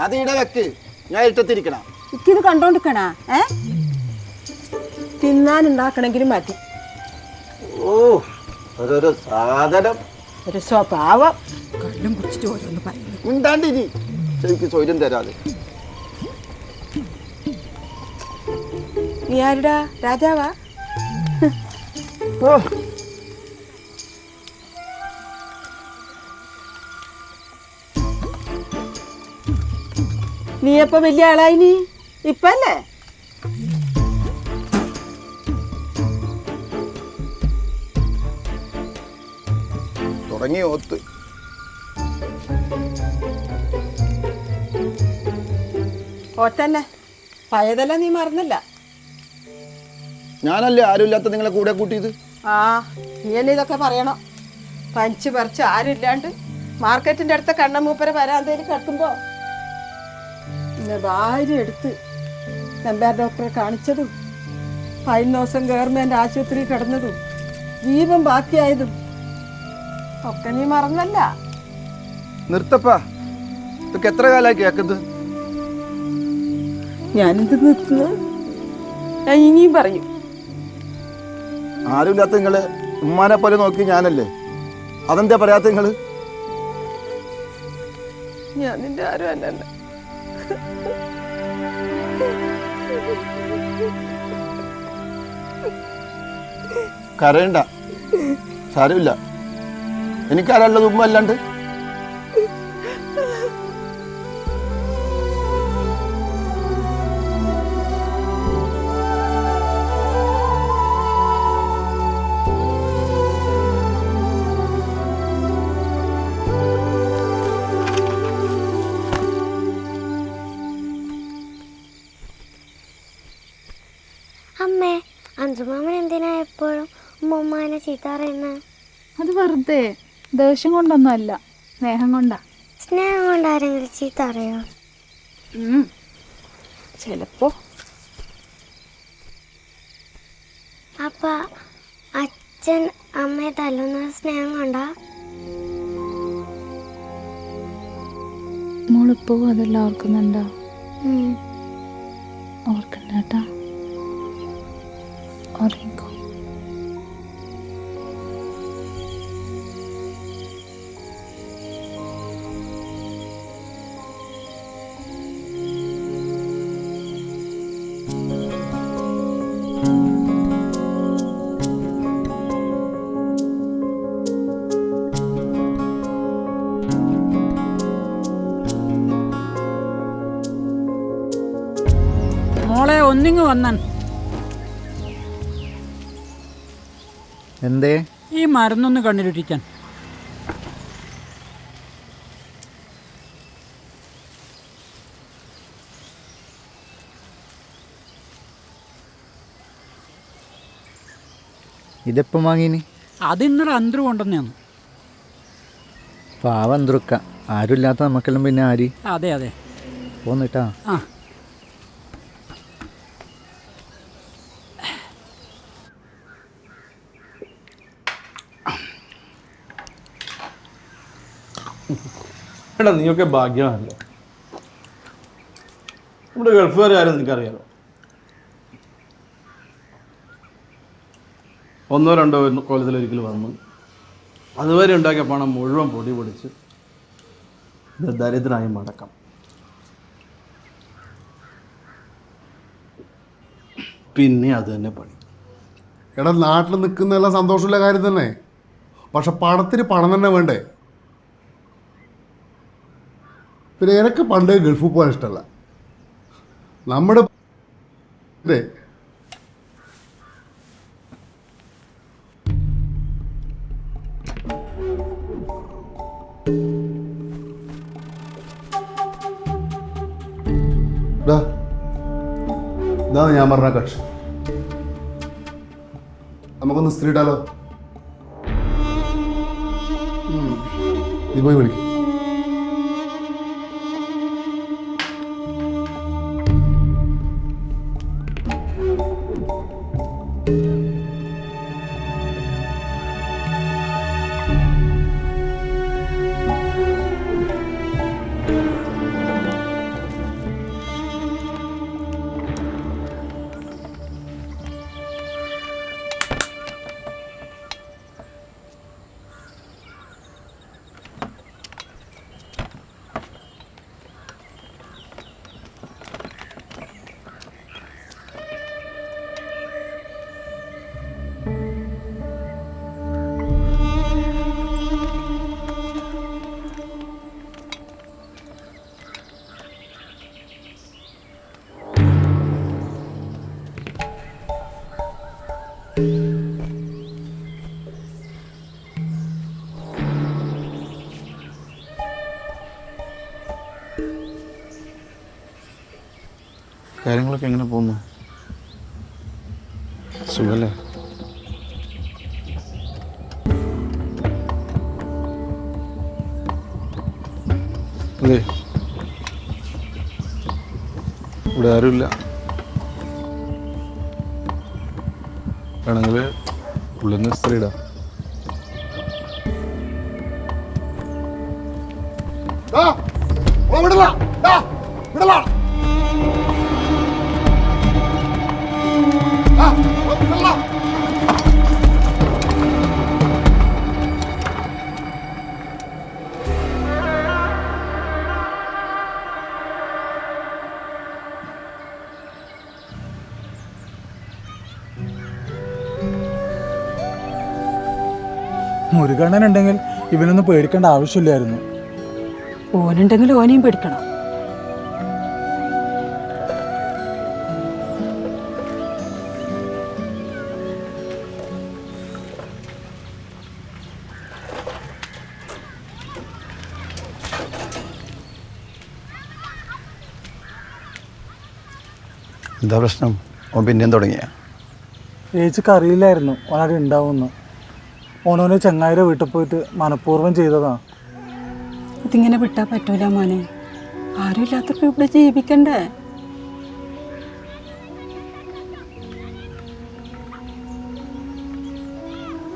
അതിടെ വെക്ക്, ഞാൻ ഇട്ടത്തിരിക്കണം. ഇക്കിത് കണ്ടോണ്ടിരിക്കണ തിന്നാനുണ്ടാക്കണമെങ്കിലും മതി. ഓ അതൊരു സാധനം, ഒരു സ്വഭാവം. കള്ളും കുടിച്ചിട്ട് ഓരോന്ന് പറയുന്നു. മിണ്ടാണ്ടിരി, ശരിക്ക് സ്വൈര്യം തരാതെ. നീ ആരുടാ, രാജാവാ? ഓ നീ എപ്പോ വലിയ ആളായി? നീ ഇപ്പല്ലേ? തുടങ്ങി ഓത്ത്. ഓത്തന്നെ പഴയതല്ല, നീ മറന്നല്ല. ഞാനല്ലേ ആരുമില്ലാത്ത നിങ്ങളെ കൂടെ കൂട്ടിയത്? ആ നീ എന്നെ ഇതൊക്കെ പറയണം. പഞ്ച് പറിച്ച് ആരുമില്ലാണ്ട് മാർക്കറ്റിന്റെ അടുത്ത കണ്ണമൂപ്പര വരാന്തേലും കിടക്കുമ്പോ പിന്നെ ഭാര്യ എടുത്ത് നമ്പ്യാർ ഡോക്ടറെ കാണിച്ചതും 5 ദിവസം ഗവൺമെന്റ് ആശുപത്രി കിടന്നതും ജീവൻ ബാക്കിയായതും ഒക്കെ നീ മറന്നല്ല. നിർത്തപ്പാ, ഇതൊക്കെ എത്ര കാലമായി കേക്കുന്നത്? ഞാനെന്ത് നിർത്തുന്നു? ഞാൻ ഇനിയും പറയും. ആരുമില്ലാത്ത നിങ്ങള് ഉമ്മാനെ പോലെ നോക്കി ഞാനല്ലേ, അതെന്താ പറയാത്ത നിങ്ങള്? ഞാൻ നിന്റെ ആരും അല്ലല്ല. കരയണ്ട, സാരമില്ല. എനിക്കാരുള്ളത് ഉമ്മ അല്ലാണ്ട്. അമ്മേ, അഞ്ചുമാമൻ എന്തിനാ എപ്പോഴും ഉമ്മമാനെ ചീത്ത പറയുന്നത്? അത് വെറുതെ ദേഷ്യം കൊണ്ടൊന്നുമല്ല, സ്നേഹം കൊണ്ടാ. സ്നേഹം കൊണ്ട് ആരെങ്കിലും ചീത്ത അറിയോ? ചിലപ്പോ. അപ്പ അച്ഛൻ അമ്മയെ തല്ലുന്നത് സ്നേഹം കൊണ്ടാ? മോളിപ്പോ അതെല്ലാം ഓർക്കുന്നുണ്ടോ? ഓർക്കണ്ടാട്ടാ, ഉറങ്ങിക്കോ. മോളെ ഒന്നിങ്ങ് വന്നാൻ. എന്തേ? ഈ മരുന്നൊന്ന് കണ്ണിലിട്ടിക്കാൻ. ഇതെപ്പം വാങ്ങീനി? അത് ഇന്നലെ അന്തര് കൊണ്ടുവന്നെയാണ്. പാവം അന്തൃക്ക, ആരുമില്ലാത്ത നമുക്കെല്ലാം പിന്നെ ആര്? അതെ അതെ, പോന്നിട്ടാ. ആ എടാ, നീയൊക്കെ ഭാഗ്യമാണല്ലോ. നമ്മുടെ ഗൾഫുകാരും നിനക്കറിയാലോ, 1 2 കൊല്ലത്തിലൊരിക്കൽ വന്നു അതുവരെ ഉണ്ടാക്കിയ പണം മുഴുവൻ പൊടി പൊടിച്ച് ദരിദ്രനായി മടക്കാം. പിന്നെ അത് തന്നെ പണി. എടാ, നാട്ടിൽ നിൽക്കുന്നതെല്ലാം സന്തോഷമുള്ള കാര്യം തന്നെ, പക്ഷെ പണത്തിന് പണം തന്നെ വേണ്ടേ? പിന്നെ എനിക്ക് പണ്ടേ ഗൾഫിൽ പോകാൻ ഇഷ്ടമല്ല. നമ്മുടെ ഇതാണ് ഞാൻ പറഞ്ഞ കക്ഷി. നമുക്കൊന്ന് സ്ത്രീ ഇട്ടാലോ? നീ പോയി വിളിക്കും. കാര്യങ്ങളൊക്കെ എങ്ങനെ പോകുന്നു? സുഖല്ലേ? അതെ, ഇവിടെ ആരുമില്ല. വേണമെങ്കിൽ ഉള്ളിൽ നിന്ന് സ്ത്രീ ഇടാം. മുരുകണ്ണൻ ഉണ്ടെങ്കിൽ ഇവനൊന്നും പേടിക്കേണ്ട ആവശ്യമില്ലായിരുന്നു. ഓനുണ്ടെങ്കിൽ ഓനെയും പേടിക്കണം. എന്താ പ്രശ്നം? ഓൻ പിന്നെയും തുടങ്ങിയ? ചേച്ചിക്ക് അറിയില്ലായിരുന്നു ഓനവിടെ ഉണ്ടാവുമെന്ന്. ഓനോനെ ചങ്ങായിരെ വീട്ടിൽ പോയിട്ട് മനഃപൂർവ്വം ചെയ്തതാ. ഇതിങ്ങനെ വിട്ടാൽ പറ്റൂല മോനെ. ആരും ഇല്ലാത്തപ്പോൾ ഇവിടെ ജീവിക്കണ്ടേ?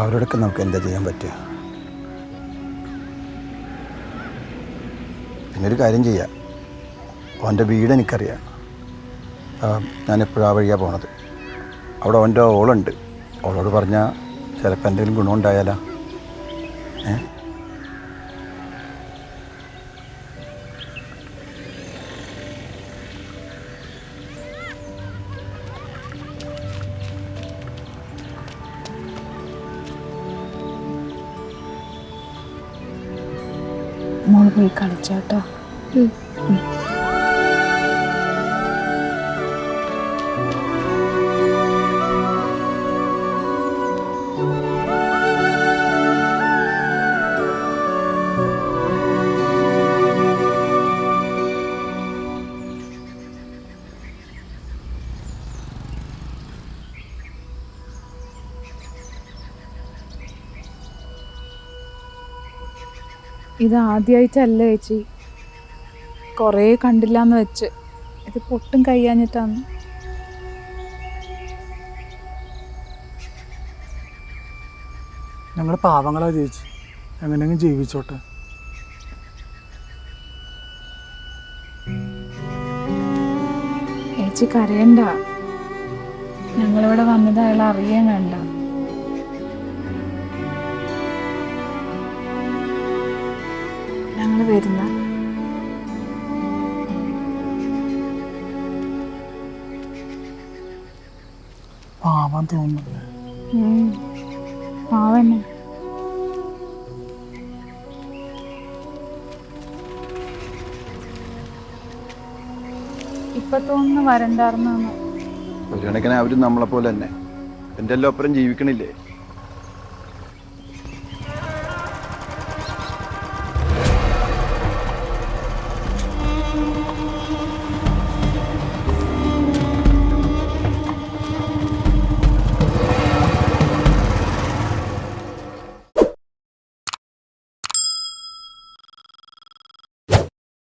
അവരോടൊക്കെ നമുക്ക് എന്താ ചെയ്യാൻ പറ്റുക? പിന്നൊരു കാര്യം ചെയ്യാം, ഓൻ്റെ വീട് എനിക്കറിയാം. ഞാനെപ്പോഴും ആ വഴിയാണ് പോണത്. അവിടെ ഓൻ്റെ ഓളുണ്ട്. ഓളോട് പറഞ്ഞാൽ ചിലപ്പോൾ എന്തെങ്കിലും ഗുണമുണ്ടായാലോ. മോൾ പോയി കളിച്ചോട്ടോ. ഇത് ആദ്യമായിട്ടല്ല ചേച്ചി, കുറേ കണ്ടില്ലാന്ന് വെച്ച്. ഇത് പൊട്ടും കഴിയാഞ്ഞിട്ടാണ്. ഞങ്ങൾ പാവങ്ങളാ ചേച്ചി, എങ്ങനെയെങ്കിലും ജീവിച്ചോട്ടെ. ചേച്ചി കരയണ്ട. ഞങ്ങളിവിടെ വന്നത് അയാൾ അറിയാൻ വേണ്ട. ഞങ്ങൾ വരുന്ന പാവം തോന്നുന്നില്ലേ? പാവന്നെ. ഇപ്പൊ തോന്നുന്നു വരണ്ടാർന്നു. ഒരു കണക്കിന് അവരും നമ്മളെപ്പോലെ തന്നെ എൻ്റെ എല്ലാം ഒപ്പരം ജീവിക്കണില്ലേ?